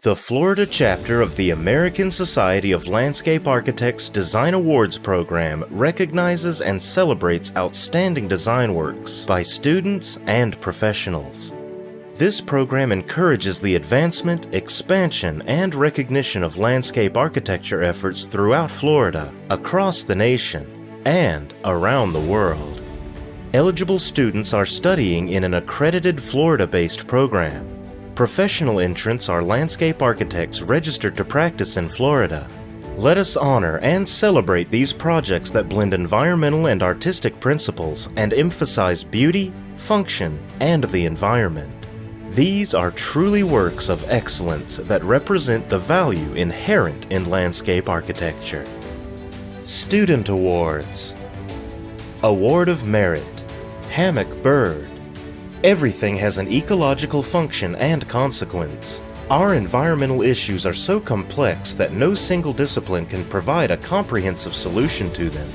The Florida chapter of the American Society of Landscape Architects Design Awards program recognizes and celebrates outstanding design works by students and professionals. This program encourages the advancement, expansion, and recognition of landscape architecture efforts throughout Florida, across the nation, and around the world. Eligible students are studying in an accredited Florida-based program. Professional entrants are landscape architects registered to practice in Florida. Let us honor and celebrate these projects that blend environmental and artistic principles and emphasize beauty, function, and the environment. These are truly works of excellence that represent the value inherent in landscape architecture. Student Awards. Award of Merit. Hammock Bird. Everything has an ecological function and consequence. Our environmental issues are so complex that no single discipline can provide a comprehensive solution to them.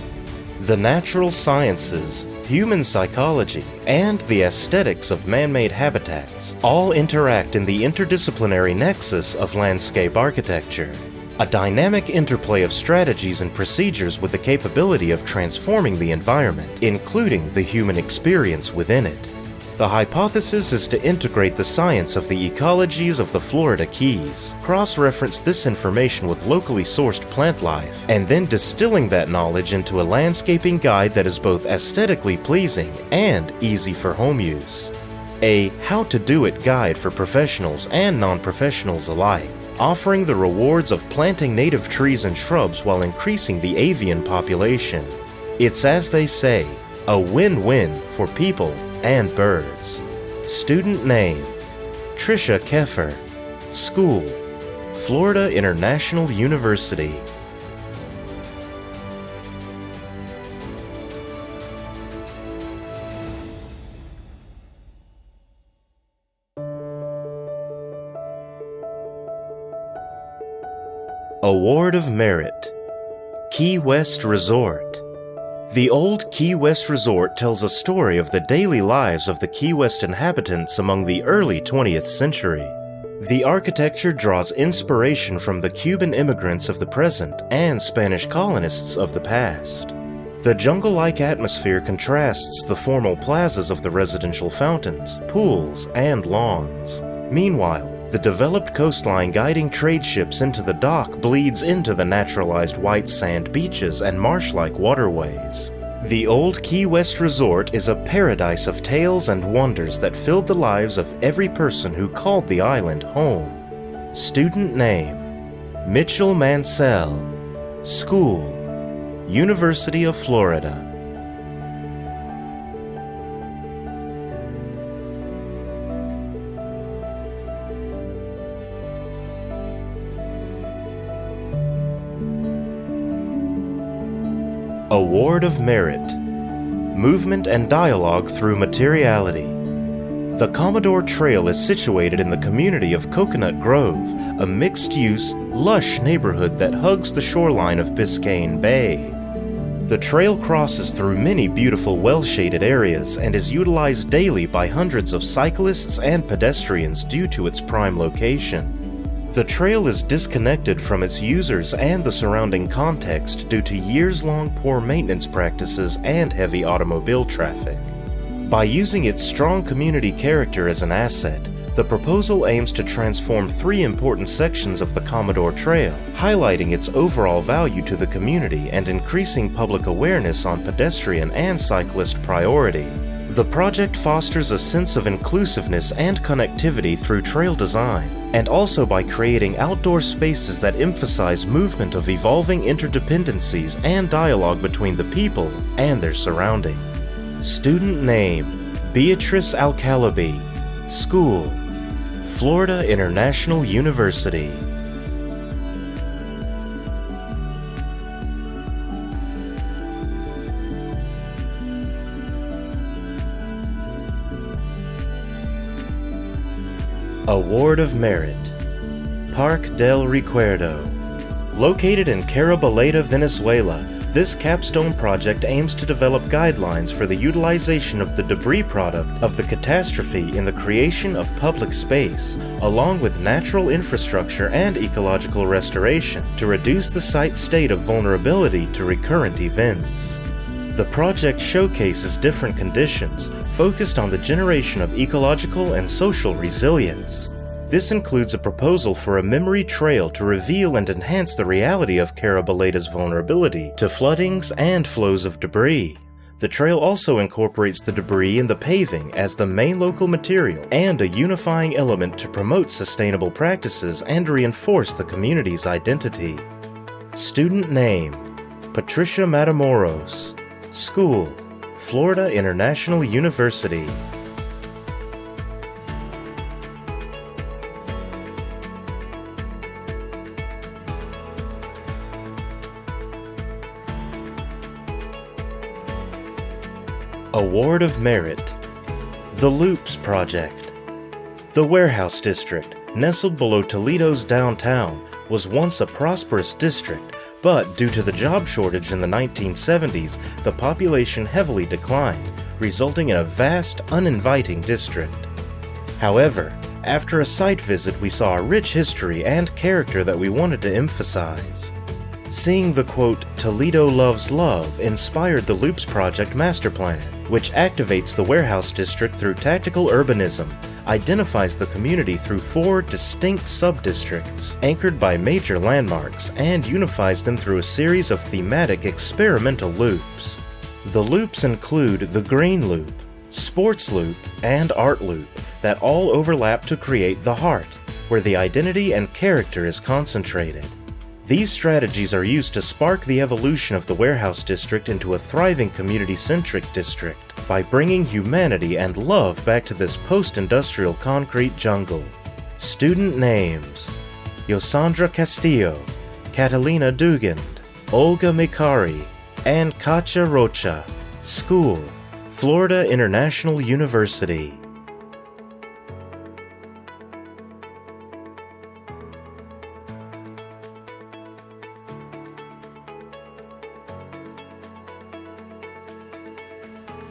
The natural sciences, human psychology, and the aesthetics of man-made habitats all interact in the interdisciplinary nexus of landscape architecture, a dynamic interplay of strategies and procedures with the capability of transforming the environment, including the human experience within it. The hypothesis is to integrate the science of the ecologies of the Florida Keys, cross-reference this information with locally sourced plant life, and then distilling that knowledge into a landscaping guide that is both aesthetically pleasing and easy for home use. A how-to-do-it guide for professionals and non-professionals alike, offering the rewards of planting native trees and shrubs while increasing the avian population. It's, as they say, a win-win for people and birds. Student name: Tricia Keffer. School: Florida International University. Award of Merit. Key West Resort. The old Key West Resort tells a story of the daily lives of the Key West inhabitants among the early 20th century. The architecture draws inspiration from the Cuban immigrants of the present and Spanish colonists of the past. The jungle-like atmosphere contrasts the formal plazas of the residential fountains, pools, and lawns. Meanwhile, the developed coastline guiding trade ships into the dock bleeds into the naturalized white sand beaches and marsh-like waterways. The old Key West Resort is a paradise of tales and wonders that filled the lives of every person who called the island home. Student name: Mitchell Mansell. School: University of Florida. Award of Merit. Movement and Dialogue Through Materiality. The Commodore Trail is situated in the community of Coconut Grove, a mixed-use, lush neighborhood that hugs the shoreline of Biscayne Bay. The trail crosses through many beautiful well-shaded areas and is utilized daily by hundreds of cyclists and pedestrians due to its prime location. The trail is disconnected from its users and the surrounding context due to years-long poor maintenance practices and heavy automobile traffic. By using its strong community character as an asset, the proposal aims to transform three important sections of the Commodore Trail, highlighting its overall value to the community and increasing public awareness on pedestrian and cyclist priority. The project fosters a sense of inclusiveness and connectivity through trail design, and also by creating outdoor spaces that emphasize movement of evolving interdependencies and dialogue between the people and their surrounding. Student name: Beatrice Alcalabi. School: Florida International University. Award of Merit. Parque del Recuerdo. Located in Carabaleta, Venezuela, This capstone project aims to develop guidelines for the utilization of the debris product of the catastrophe in the creation of public space, along with natural infrastructure and ecological restoration, to reduce the site's state of vulnerability to recurrent events. The project showcases different conditions focused on the generation of ecological and social resilience. This includes a proposal for a memory trail to reveal and enhance the reality of Carabaleta's vulnerability to floodings and flows of debris. The trail also incorporates the debris in the paving as the main local material and a unifying element to promote sustainable practices and reinforce the community's identity. Student name: Patricia Matamoros. School: Florida International University. Award of Merit: The Loops Project. The Warehouse District, nestled below Toledo's downtown, was once a prosperous district, but due to the job shortage in the 1970s, the population heavily declined, resulting in a vast, uninviting district. However, after a site visit, we saw a rich history and character that we wanted to emphasize. Seeing the quote, "Toledo loves love," inspired the Loops Project master plan, which activates the warehouse district through tactical urbanism, identifies the community through 4 distinct sub-districts, anchored by major landmarks, and unifies them through a series of thematic experimental loops. The loops include the Green Loop, Sports Loop, and Art Loop that all overlap to create the Heart, where the identity and character is concentrated. These strategies are used to spark the evolution of the warehouse district into a thriving community-centric district by bringing humanity and love back to this post-industrial concrete jungle. Student names: Yosandra Castillo, Catalina Dugand, Olga Mikari, and Katja Rocha. School: Florida International University.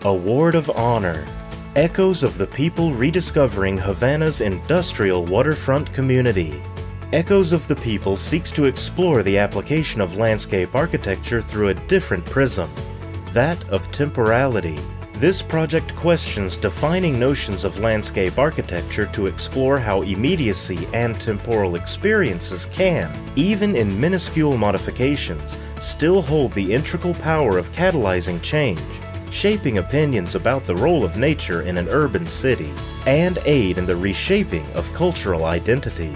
Award of Honor: Echoes of the People Rediscovering Havana's Industrial Waterfront Community. Echoes of the People seeks to explore the application of landscape architecture through a different prism, that of temporality. This project questions defining notions of landscape architecture to explore how immediacy and temporal experiences can, even in minuscule modifications, still hold the integral power of catalyzing change, shaping opinions about the role of nature in an urban city, and aid in the reshaping of cultural identity.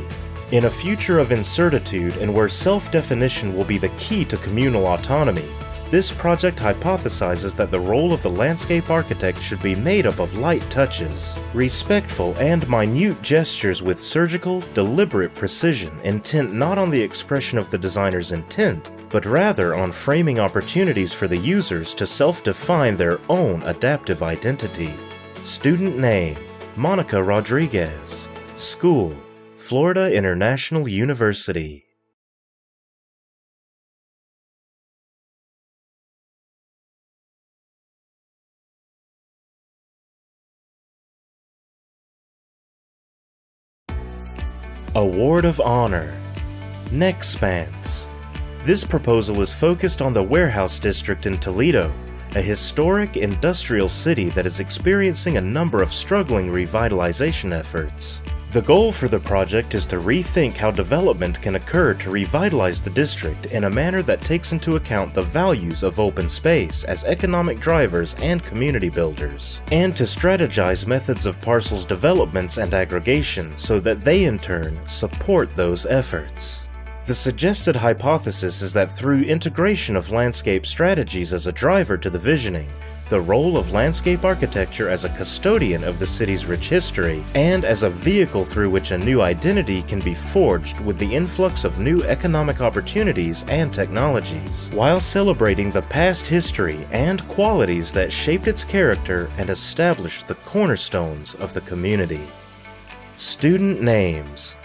In a future of incertitude and where self-definition will be the key to communal autonomy, this project hypothesizes that the role of the landscape architect should be made up of light touches, respectful and minute gestures with surgical, deliberate precision intent not on the expression of the designer's intent, but rather on framing opportunities for the users to self-define their own adaptive identity. Student name: Monica Rodriguez. School: Florida International University. Award of Honor: Nexpanse. This proposal is focused on the warehouse district in Toledo, a historic industrial city that is experiencing a number of struggling revitalization efforts. The goal for the project is to rethink how development can occur to revitalize the district in a manner that takes into account the values of open space as economic drivers and community builders, and to strategize methods of parcels developments and aggregation so that they in turn support those efforts. The suggested hypothesis is that through integration of landscape strategies as a driver to the visioning, the role of landscape architecture as a custodian of the city's rich history, and as a vehicle through which a new identity can be forged with the influx of new economic opportunities and technologies, while celebrating the past history and qualities that shaped its character and established the cornerstones of the community. Student names: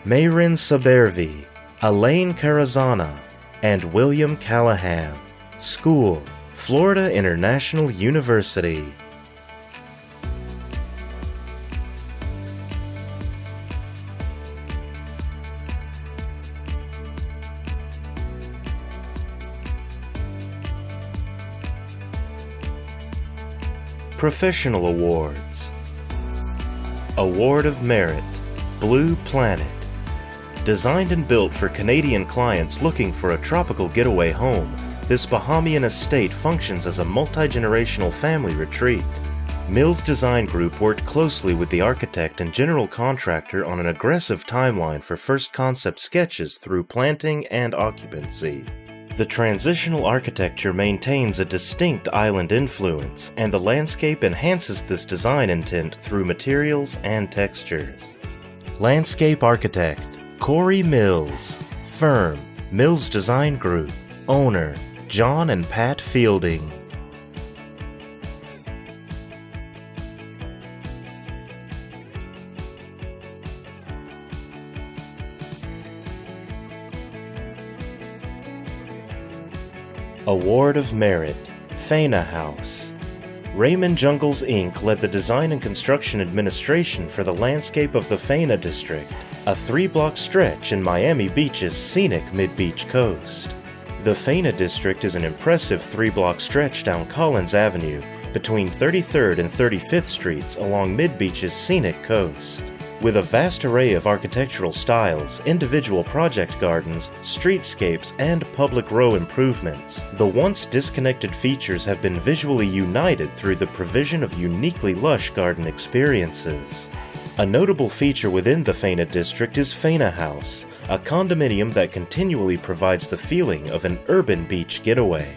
Mayrin Sabervi, Elaine Carazana, and William Callahan. School, Florida International University. Professional awards. Award of Merit, Blue Planet. Designed and built for Canadian clients looking for a tropical getaway home, this Bahamian estate functions as a multi-generational family retreat. Mills Design Group worked closely with the architect and general contractor on an aggressive timeline for first concept sketches through planting and occupancy. The transitional architecture maintains a distinct island influence, and the landscape enhances this design intent through materials and textures. Landscape architect, Corey Mills. Firm, Mills Design Group. Owner, John and Pat Fielding. Award of Merit, Faina House. Raymond Jungles Inc. led the design and construction administration for the landscape of the Faina District, a 3-block stretch in Miami Beach's scenic mid-beach coast. The Faina District is an impressive 3-block stretch down Collins Avenue between 33rd and 35th Streets along mid-beach's scenic coast. With a vast array of architectural styles, individual project gardens, streetscapes, and public row improvements, the once disconnected features have been visually united through the provision of uniquely lush garden experiences. A notable feature within the Faina District is Faina House, a condominium that continually provides the feeling of an urban beach getaway.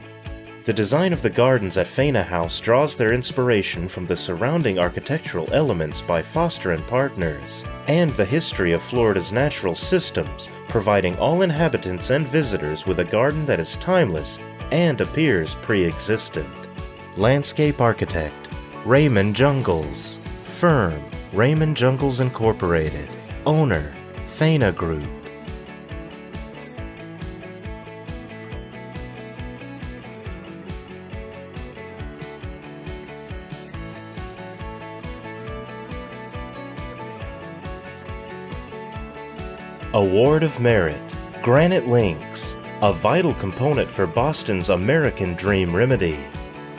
The design of the gardens at Faina House draws their inspiration from the surrounding architectural elements by Foster & Partners, and the history of Florida's natural systems, providing all inhabitants and visitors with a garden that is timeless and appears pre-existent. Landscape architect, Raymond Jungles. Firm, Raymond Jungles Incorporated. Owner, Faina Group. Award of Merit, Granite Links, a vital component for Boston's American Dream Remedy.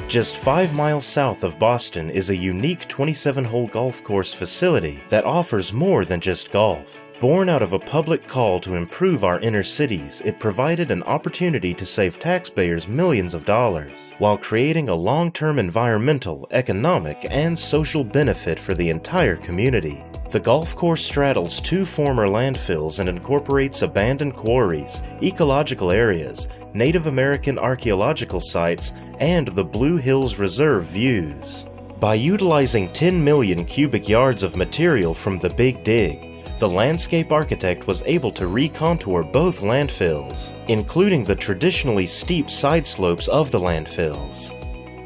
Just 5 miles south of Boston is a unique 27-hole golf course facility that offers more than just golf. Born out of a public call to improve our inner cities, it provided an opportunity to save taxpayers millions of dollars, while creating a long-term environmental, economic, and social benefit for the entire community. The golf course straddles 2 former landfills and incorporates abandoned quarries, ecological areas, Native American archaeological sites, and the Blue Hills Reserve views. By utilizing 10 million cubic yards of material from the Big Dig, the landscape architect was able to recontour both landfills, including the traditionally steep side slopes of the landfills.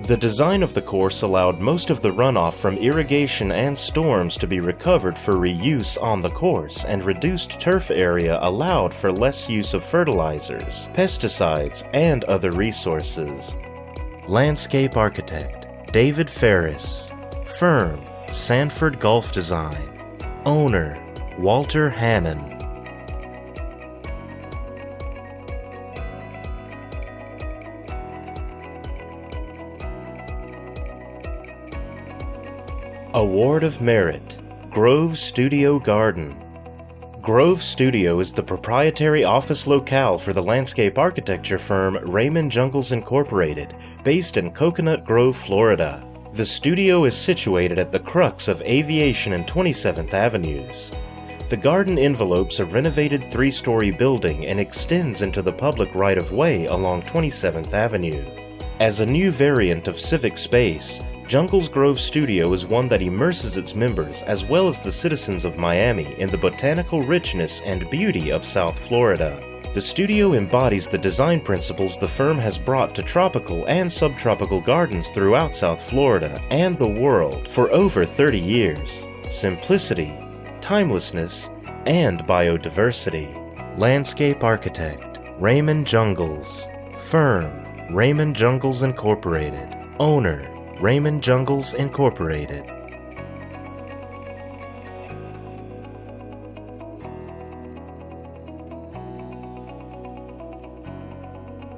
The design of the course allowed most of the runoff from irrigation and storms to be recovered for reuse on the course, and reduced turf area allowed for less use of fertilizers, pesticides, and other resources. Landscape architect, David Ferris. Firm, Sanford Golf Design. Owner, Walter Hannon. Award of Merit, Grove Studio Garden. Grove Studio is the proprietary office locale for the landscape architecture firm Raymond Jungles Incorporated, based in Coconut Grove, Florida. The studio is situated at the crux of Aviation and 27th Avenues. The garden envelopes a renovated 3-story building and extends into the public right-of-way along 27th Avenue. As a new variant of civic space, Jungles Grove Studio is one that immerses its members as well as the citizens of Miami in the botanical richness and beauty of South Florida. The studio embodies the design principles the firm has brought to tropical and subtropical gardens throughout South Florida and the world for over 30 years. Simplicity, timelessness, and biodiversity. Landscape architect, Raymond Jungles. Firm, Raymond Jungles Incorporated. Owner, Raymond Jungles Incorporated.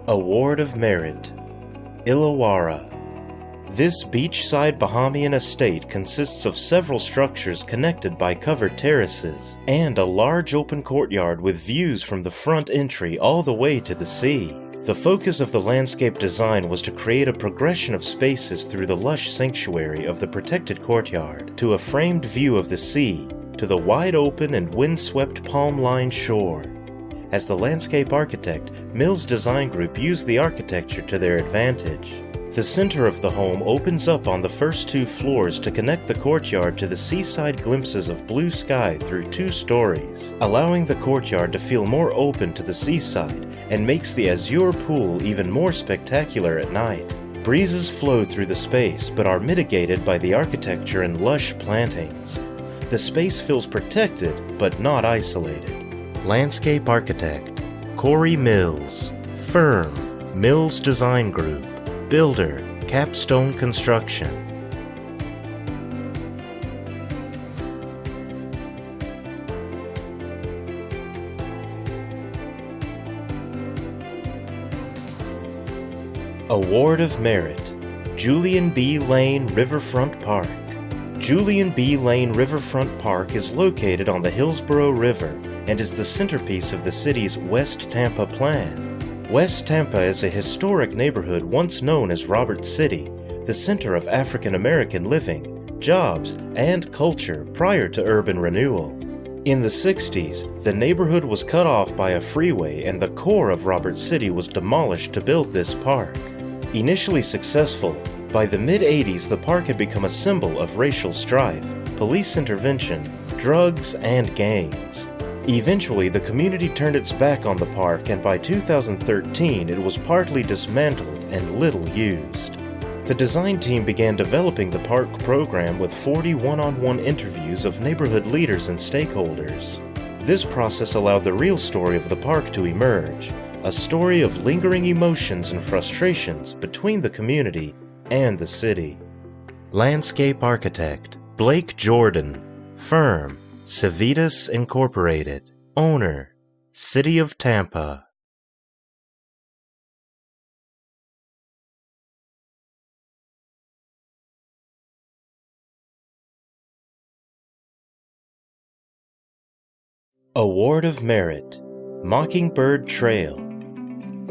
Award of Merit, Illawarra. This beachside Bahamian estate consists of several structures connected by covered terraces, and a large open courtyard with views from the front entry all the way to the sea. The focus of the landscape design was to create a progression of spaces through the lush sanctuary of the protected courtyard, to a framed view of the sea, to the wide open and windswept palm-lined shore. As the landscape architect, Mills Design Group used the architecture to their advantage. The center of the home opens up on the first 2 floors to connect the courtyard to the seaside glimpses of blue sky through 2 stories, allowing the courtyard to feel more open to the seaside and makes the azure pool even more spectacular at night. Breezes flow through the space but are mitigated by the architecture and lush plantings. The space feels protected but not isolated. Landscape architect, Corey Mills. Firm, Mills Design Group. Builder, Capstone Construction. Award of Merit, Julian B. Lane Riverfront Park. Julian B. Lane Riverfront Park is located on the Hillsborough River and is the centerpiece of the city's West Tampa plan. West Tampa is a historic neighborhood once known as Roberts City, the center of African American living, jobs, and culture prior to urban renewal. In the 60s, the neighborhood was cut off by a freeway and the core of Roberts City was demolished to build this park. Initially successful, by the mid-80s the park had become a symbol of racial strife, police intervention, drugs, and gangs. Eventually, the community turned its back on the park, and by 2013 it was partly dismantled and little used. The design team began developing the park program with 40 one-on-one interviews of neighborhood leaders and stakeholders. This process allowed the real story of the park to emerge, a story of lingering emotions and frustrations between the community and the city. Landscape architect, Blake Jordan. Firm, Civitas Incorporated. Owner, City of Tampa. Award of Merit, Mockingbird Trail.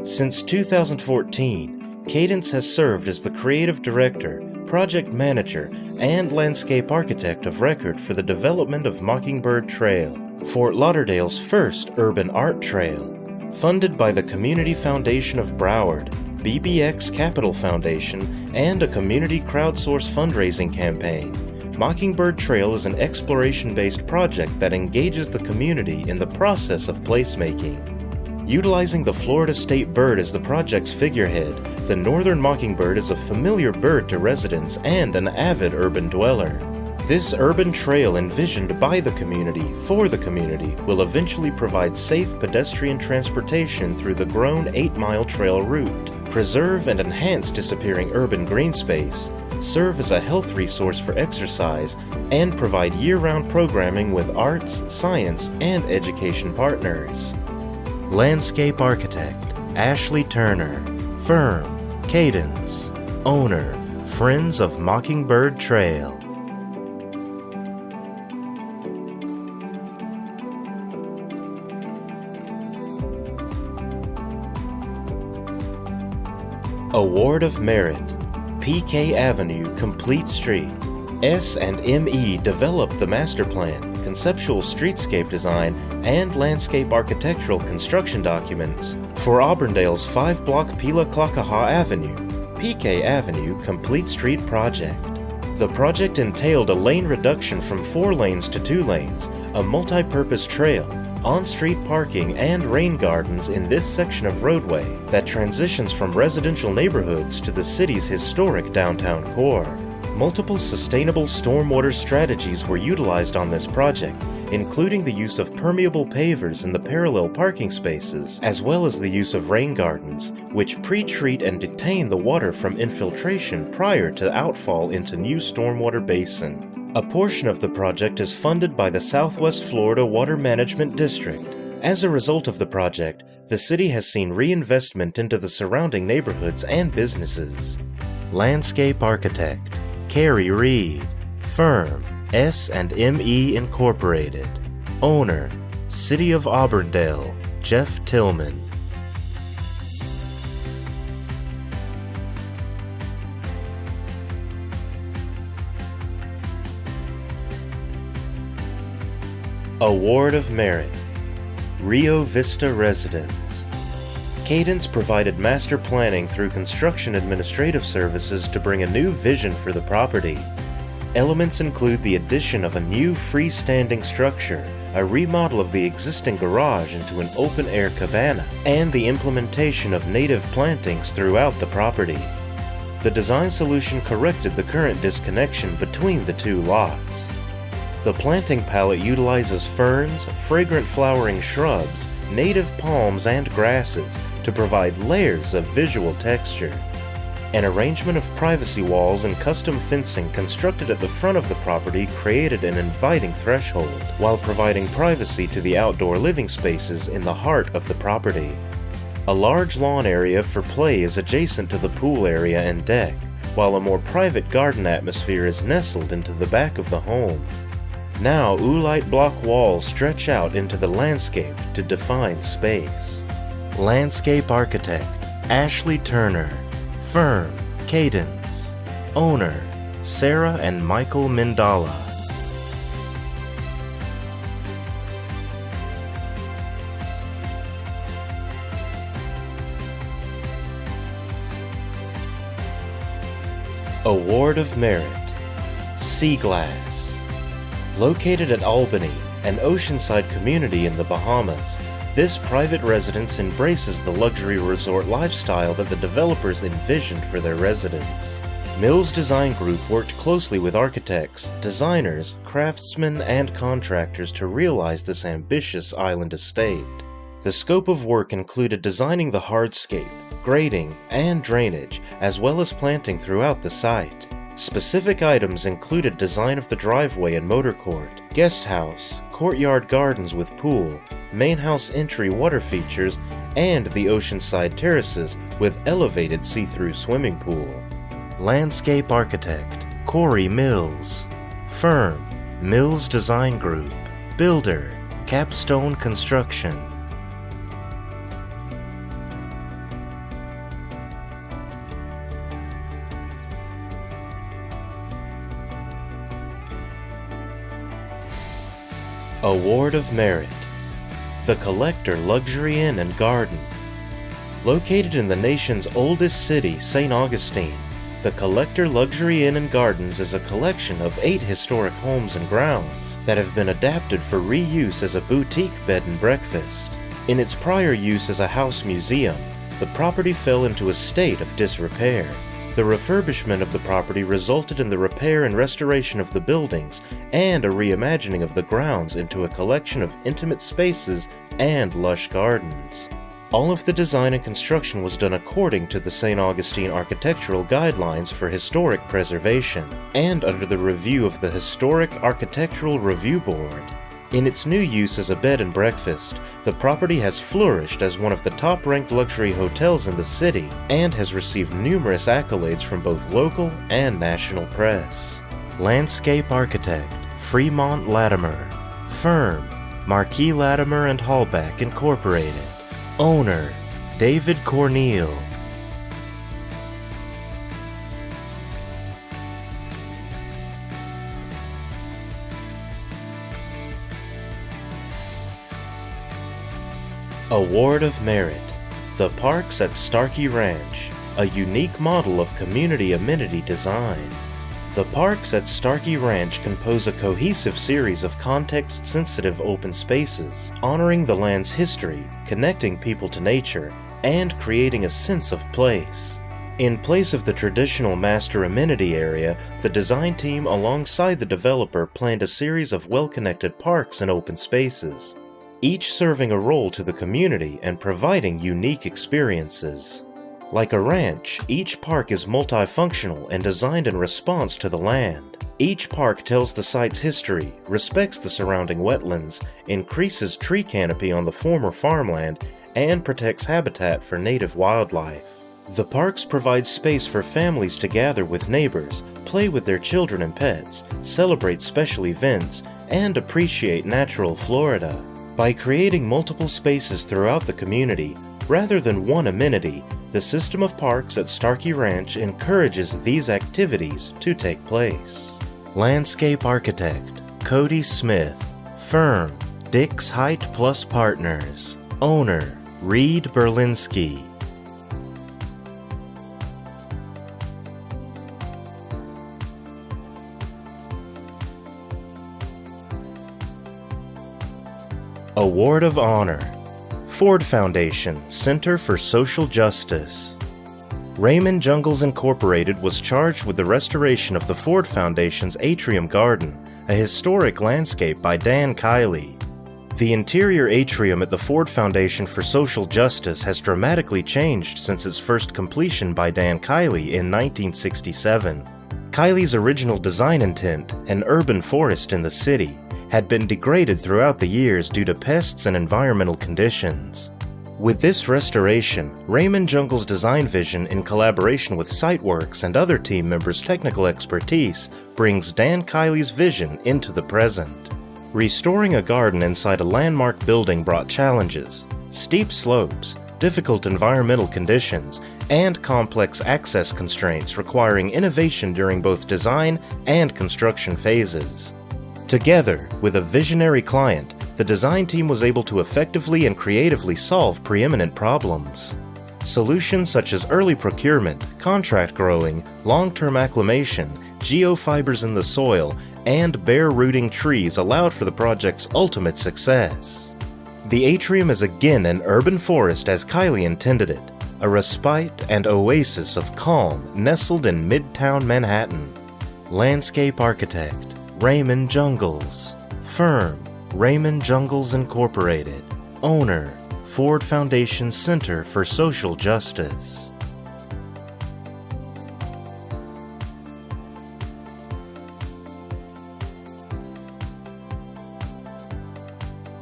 Since 2014, Cadence has served as the creative director, project manager, and landscape architect of record for the development of Mockingbird Trail, Fort Lauderdale's first urban art trail. Funded by the Community Foundation of Broward, BBX Capital Foundation, and a community crowdsourced fundraising campaign, Mockingbird Trail is an exploration-based project that engages the community in the process of placemaking. Utilizing the Florida state bird as the project's figurehead, the northern mockingbird is a familiar bird to residents and an avid urban dweller. This urban trail envisioned by the community for the community will eventually provide safe pedestrian transportation through the grown 8-mile trail route, preserve and enhance disappearing urban green space, serve as a health resource for exercise, and provide year-round programming with arts, science, and education partners. Landscape architect, Ashley Turner. Firm, Cadence. Owner, Friends of Mockingbird Trail. Award of Merit, PK Avenue Complete Street. S&ME developed the master plan, conceptual streetscape design, and landscape architectural construction documents for Auburndale's 5-block Pila Klakaha Avenue, PK Avenue Complete Street project. The project entailed a lane reduction from 4 lanes to 2 lanes, a multi-purpose trail, on-street parking, and rain gardens in this section of roadway that transitions from residential neighborhoods to the city's historic downtown core. Multiple sustainable stormwater strategies were utilized on this project, including the use of permeable pavers in the parallel parking spaces, as well as the use of rain gardens, which pre-treat and detain the water from infiltration prior to outfall into new stormwater basin. A portion of the project is funded by the Southwest Florida Water Management District. As a result of the project, the city has seen reinvestment into the surrounding neighborhoods and businesses. Landscape architect, Carrie Reed. Firm, S&ME Incorporated. Owner, City of Auburndale, Jeff Tillman. Award of Merit, Rio Vista Residence. Cadence provided master planning through construction administrative services to bring a new vision for the property. Elements include the addition of a new freestanding structure, a remodel of the existing garage into an open-air cabana, and the implementation of native plantings throughout the property. The design solution corrected the current disconnection between the two lots. The planting palette utilizes ferns, fragrant flowering shrubs, native palms, and grasses to provide layers of visual texture. An arrangement of privacy walls and custom fencing constructed at the front of the property created an inviting threshold, while providing privacy to the outdoor living spaces in the heart of the property. A large lawn area for play is adjacent to the pool area and deck, while a more private garden atmosphere is nestled into the back of the home. Now, oolite block walls stretch out into the landscape to define space. Landscape architect, Ashley Turner. Firm, Cadence. Owner, Sarah and Michael Mindala. Award of Merit, Sea Glass. Located at Albany, an oceanside community in the Bahamas, this private residence embraces the luxury resort lifestyle that the developers envisioned for their residents. Mills Design Group worked closely with architects, designers, craftsmen, and contractors to realize this ambitious island estate. The scope of work included designing the hardscape, grading, and drainage, as well as planting throughout the site. Specific items included design of the driveway and motor court, guest house, courtyard gardens with pool, main house entry water features, and the oceanside terraces with elevated see-through swimming pool. Landscape architect, Corey Mills. Firm, Mills Design Group. Builder, Capstone Construction. Award of Merit, The Collector Luxury Inn and Garden. Located in the nation's oldest city, St. Augustine, the Collector Luxury Inn and Gardens is a collection of 8 historic homes and grounds that have been adapted for reuse as a boutique bed and breakfast. In its prior use as a house museum, the property fell into a state of disrepair. The refurbishment of the property resulted in the repair and restoration of the buildings and a reimagining of the grounds into a collection of intimate spaces and lush gardens. All of the design and construction was done according to the St. Augustine Architectural Guidelines for Historic Preservation and under the review of the Historic Architectural Review Board. In its new use as a bed and breakfast, the property has flourished as one of the top-ranked luxury hotels in the city and has received numerous accolades from both local and national press. Landscape architect, Fremont Latimer. Firm, Marquis Latimer and Hallback Incorporated. Owner, David Corneal. Award of Merit, The Parks at Starkey Ranch, a unique model of community amenity design. The parks at Starkey Ranch compose a cohesive series of context-sensitive open spaces, honoring the land's history, connecting people to nature, and creating a sense of place. In place of the traditional master amenity area, the design team alongside the developer planned a series of well-connected parks and open spaces, each serving a role to the community and providing unique experiences. Like a ranch, each park is multifunctional and designed in response to the land. Each park tells the site's history, respects the surrounding wetlands, increases tree canopy on the former farmland, and protects habitat for native wildlife. The parks provide space for families to gather with neighbors, play with their children and pets, celebrate special events, and appreciate natural Florida. By creating multiple spaces throughout the community, rather than one amenity, the system of parks at Starkey Ranch encourages these activities to take place. Landscape architect, Cody Smith. Firm, Dix Height Plus Partners. Owner, Reed Berlinski. Award of Honor. Ford Foundation, Center for Social Justice. Raymond Jungles Incorporated was charged with the restoration of the Ford Foundation's Atrium Garden, a historic landscape by Dan Kiley. The interior atrium at the Ford Foundation for Social Justice has dramatically changed since its first completion by Dan Kiley in 1967. Kiley's original design intent, an urban forest in the city, had been degraded throughout the years due to pests and environmental conditions. With this restoration, Raymond Jungles' design vision in collaboration with Siteworks and other team members' technical expertise brings Dan Kiley's vision into the present. Restoring a garden inside a landmark building brought challenges: steep slopes, difficult environmental conditions, and complex access constraints requiring innovation during both design and construction phases. Together, with a visionary client, the design team was able to effectively and creatively solve preeminent problems. Solutions such as early procurement, contract growing, long-term acclimation, geofibers in the soil, and bare-rooting trees allowed for the project's ultimate success. The atrium is again an urban forest as Kiley intended it, a respite and oasis of calm nestled in Midtown Manhattan. Landscape architect, Raymond Jungles. Firm, Raymond Jungles Incorporated. Owner, Ford Foundation Center for Social Justice.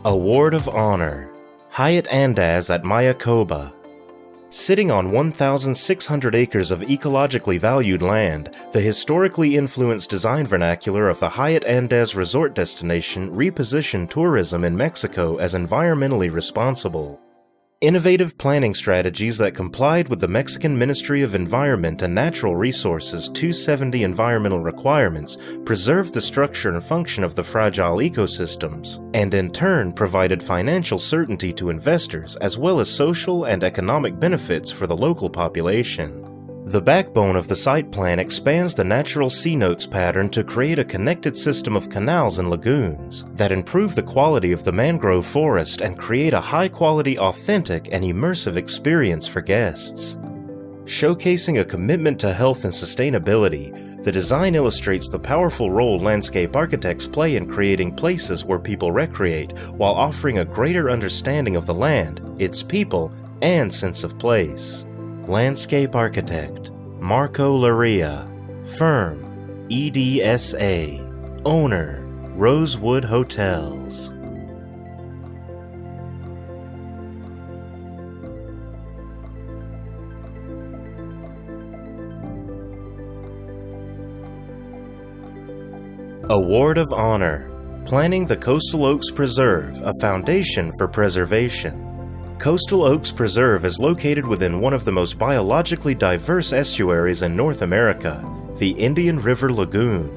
Award of Honor. Hyatt Andaz at Mayakoba. Sitting on 1,600 acres of ecologically valued land, the historically influenced design vernacular of the Hyatt Andaz resort destination repositioned tourism in Mexico as environmentally responsible. Innovative planning strategies that complied with the Mexican Ministry of Environment and Natural Resources 270 environmental requirements preserved the structure and function of the fragile ecosystems, and in turn provided financial certainty to investors as well as social and economic benefits for the local population. The backbone of the site plan expands the natural sea notes pattern to create a connected system of canals and lagoons that improve the quality of the mangrove forest and create a high-quality, authentic, and immersive experience for guests. Showcasing a commitment to health and sustainability, the design illustrates the powerful role landscape architects play in creating places where people recreate while offering a greater understanding of the land, its people, and sense of place. Landscape architect, Marco Laria. Firm, EDSA. Owner, Rosewood Hotels. Award of Honor. Planning the Coastal Oaks Preserve, a foundation for preservation. Coastal Oaks Preserve is located within one of the most biologically diverse estuaries in North America, the Indian River Lagoon.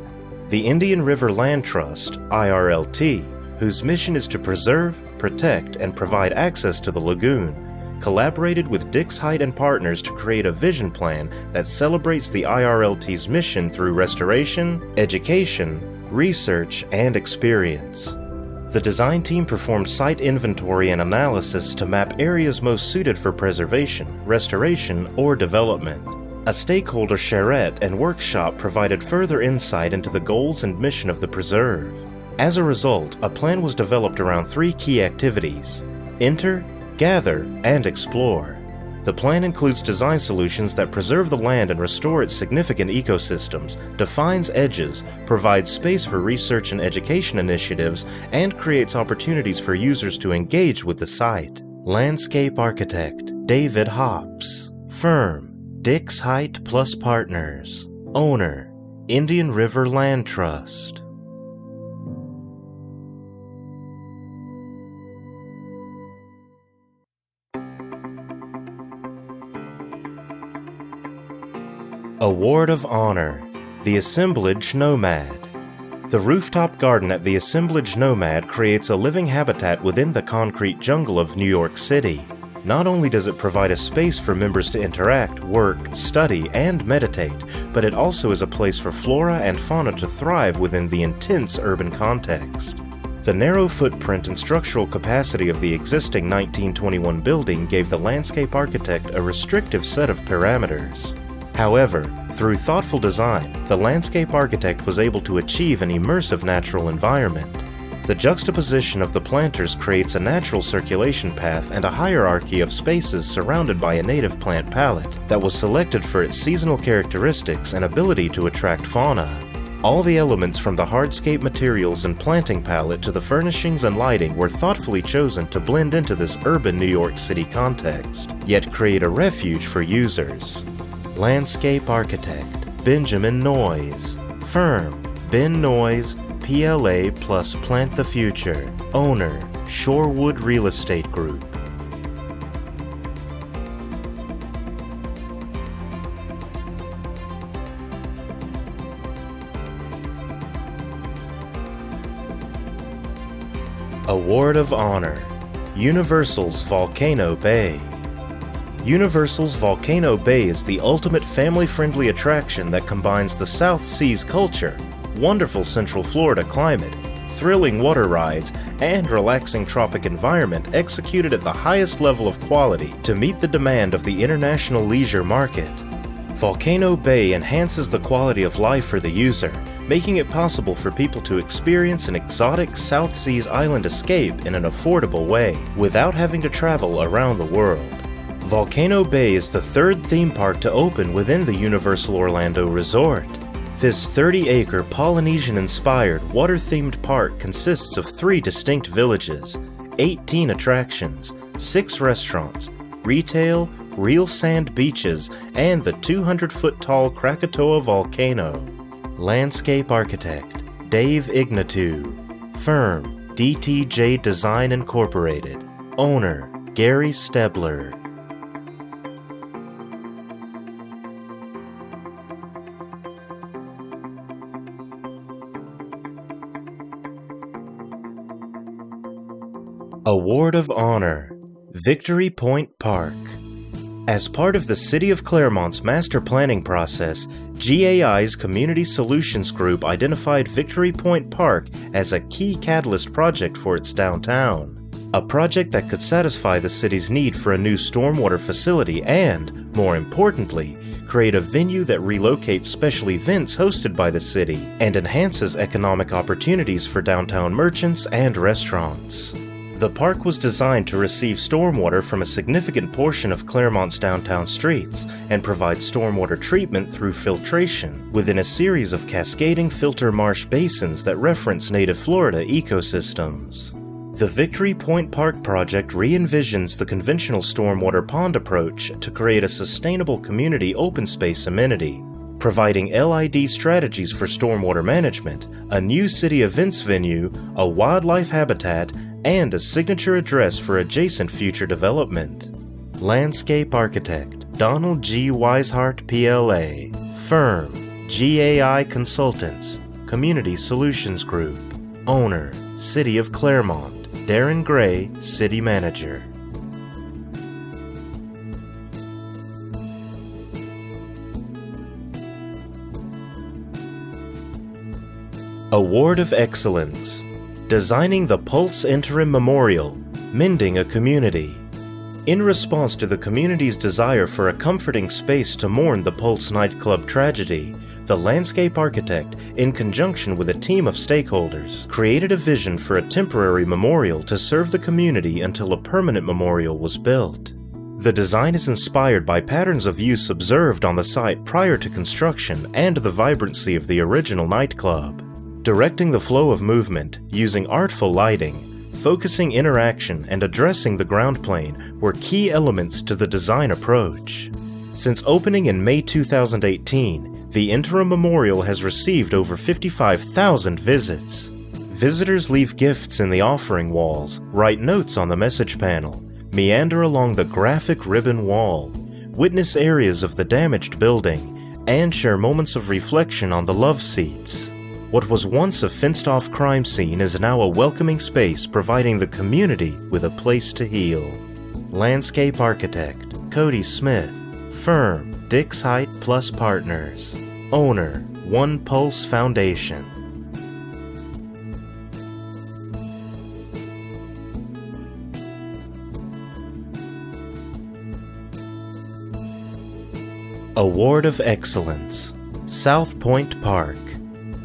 The Indian River Land Trust, IRLT, whose mission is to preserve, protect, and provide access to the lagoon, collaborated with Dix Height and Partners to create a vision plan that celebrates the IRLT's mission through restoration, education, research, and experience. The design team performed site inventory and analysis to map areas most suited for preservation, restoration, or development. A stakeholder charrette and workshop provided further insight into the goals and mission of the preserve. As a result, a plan was developed around 3 key activities: enter, gather, and explore. The plan includes design solutions that preserve the land and restore its significant ecosystems, defines edges, provides space for research and education initiatives, and creates opportunities for users to engage with the site. Landscape architect David Hops. Firm Dix Height Plus Partners. Owner Indian River Land Trust. Award of Honor, the Assemblage Nomad. The rooftop garden at the Assemblage Nomad creates a living habitat within the concrete jungle of New York City. Not only does it provide a space for members to interact, work, study, and meditate, but it also is a place for flora and fauna to thrive within the intense urban context. The narrow footprint and structural capacity of the existing 1921 building gave the landscape architect a restrictive set of parameters. However, through thoughtful design, the landscape architect was able to achieve an immersive natural environment. The juxtaposition of the planters creates a natural circulation path and a hierarchy of spaces surrounded by a native plant palette that was selected for its seasonal characteristics and ability to attract fauna. All the elements from the hardscape materials and planting palette to the furnishings and lighting were thoughtfully chosen to blend into this urban New York City context, yet create a refuge for users. Landscape architect Benjamin Noyes. Firm Ben Noyes, PLA plus Plant the Future. Owner Shorewood Real Estate Group. Award of Honor, Universal's Volcano Bay. Universal's Volcano Bay is the ultimate family-friendly attraction that combines the South Seas culture, wonderful Central Florida climate, thrilling water rides, and relaxing tropic environment executed at the highest level of quality to meet the demand of the international leisure market. Volcano Bay enhances the quality of life for the user, making it possible for people to experience an exotic South Seas island escape in an affordable way, without having to travel around the world. Volcano Bay is the 3rd theme park to open within the Universal Orlando Resort. This 30-acre Polynesian-inspired, water-themed park consists of 3 distinct villages, 18 attractions, 6 restaurants, retail, real sand beaches, and the 200-foot-tall Krakatoa volcano. Landscape architect Dave Ignatu. Firm DTJ Design Incorporated. Owner Gary Stebler. Award of Honor, Victory Point Park. As part of the City of Claremont's master planning process, GAI's Community Solutions Group identified Victory Point Park as a key catalyst project for its downtown. A project that could satisfy the city's need for a new stormwater facility and, more importantly, create a venue that relocates special events hosted by the city and enhances economic opportunities for downtown merchants and restaurants. The park was designed to receive stormwater from a significant portion of Claremont's downtown streets and provide stormwater treatment through filtration within a series of cascading filter marsh basins that reference native Florida ecosystems. The Victory Point Park project re-envisions the conventional stormwater pond approach to create a sustainable community open space amenity, providing LID strategies for stormwater management, a new city events venue, a wildlife habitat, and a signature address for adjacent future development. Landscape architect Donald G. Weishart, PLA. Firm GAI Consultants, Community Solutions Group. Owner City of Claremont. Darren Gray, City Manager. Award of Excellence, Designing the Pulse Interim Memorial, Mending a Community. In response to the community's desire for a comforting space to mourn the Pulse nightclub tragedy, the landscape architect, in conjunction with a team of stakeholders, created a vision for a temporary memorial to serve the community until a permanent memorial was built. The design is inspired by patterns of use observed on the site prior to construction and the vibrancy of the original nightclub. Directing the flow of movement, using artful lighting, focusing interaction, and addressing the ground plane were key elements to the design approach. Since opening in May 2018, the interim memorial has received over 55,000 visits. Visitors leave gifts in the offering walls, write notes on the message panel, meander along the graphic ribbon wall, witness areas of the damaged building, and share moments of reflection on the love seats. What was once a fenced-off crime scene is now a welcoming space providing the community with a place to heal. Landscape architect, Cody Smith. Firm, Dix Height Plus Partners. Owner, One Pulse Foundation. Award of Excellence. South Point Park.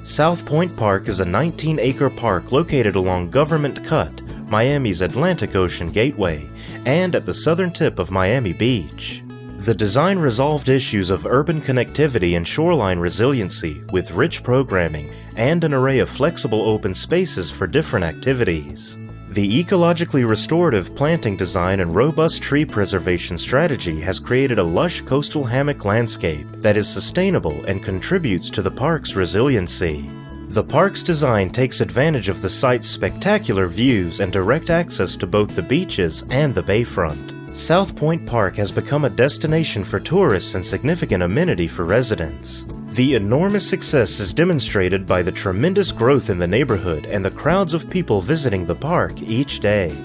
South Point Park is a 19-acre park located along Government Cut, Miami's Atlantic Ocean gateway, and at the southern tip of Miami Beach. The design resolved issues of urban connectivity and shoreline resiliency with rich programming and an array of flexible open spaces for different activities. The ecologically restorative planting design and robust tree preservation strategy has created a lush coastal hammock landscape that is sustainable and contributes to the park's resiliency. The park's design takes advantage of the site's spectacular views and direct access to both the beaches and the bayfront. South Point Park has become a destination for tourists and significant amenity for residents. The enormous success is demonstrated by the tremendous growth in the neighborhood and the crowds of people visiting the park each day.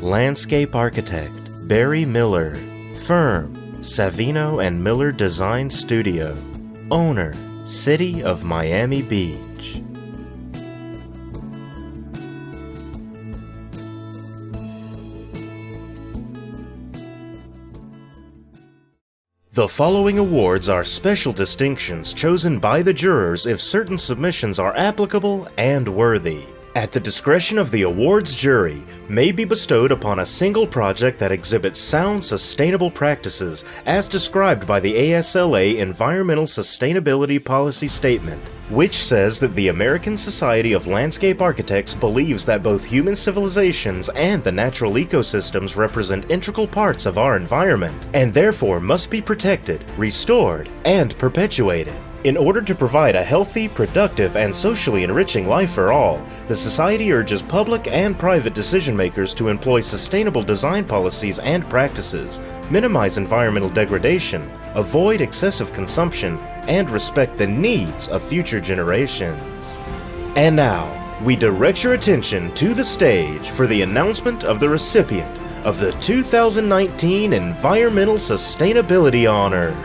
Landscape architect, Barry Miller. Firm, Savino and Miller Design Studio. Owner, City of Miami Beach. The following awards are special distinctions chosen by the jurors if certain submissions are applicable and worthy. At the discretion of the awards jury, may be bestowed upon a single project that exhibits sound sustainable practices as described by the ASLA Environmental Sustainability Policy Statement, which says that the American Society of Landscape Architects believes that both human civilizations and the natural ecosystems represent integral parts of our environment, and therefore must be protected, restored, and perpetuated. In order to provide a healthy, productive, and socially enriching life for all, the Society urges public and private decision-makers to employ sustainable design policies and practices, minimize environmental degradation, avoid excessive consumption, and respect the needs of future generations. And now, we direct your attention to the stage for the announcement of the recipient of the 2019 Environmental Sustainability Honor.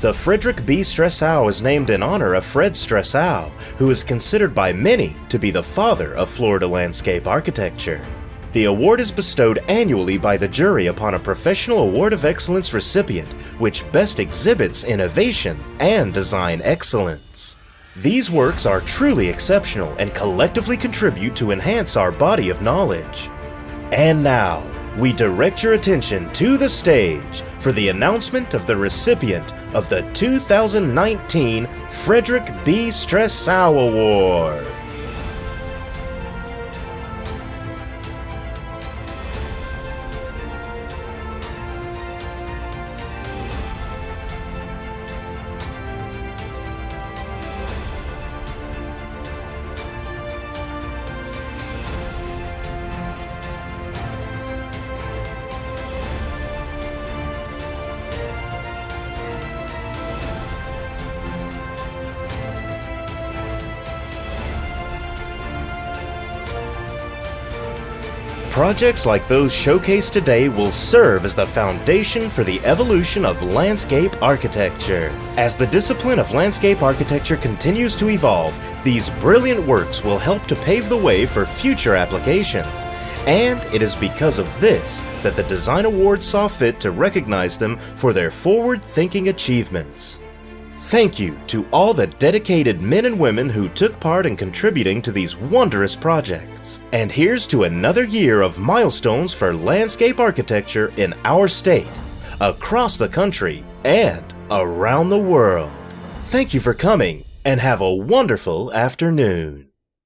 The Frederick B. Stressow is named in honor of Fred Stressow, who is considered by many to be the father of Florida landscape architecture. The award is bestowed annually by the jury upon a Professional Award of Excellence recipient, which best exhibits innovation and design excellence. These works are truly exceptional and collectively contribute to enhance our body of knowledge. And now, we direct your attention to the stage for the announcement of the recipient of the 2019 Frederick B. Stressow Award. Projects like those showcased today will serve as the foundation for the evolution of landscape architecture. As the discipline of landscape architecture continues to evolve, these brilliant works will help to pave the way for future applications. And it is because of this that the Design Awards saw fit to recognize them for their forward-thinking achievements. Thank you to all the dedicated men and women who took part in contributing to these wondrous projects. And here's to another year of milestones for landscape architecture in our state, across the country, and around the world. Thank you for coming, and have a wonderful afternoon.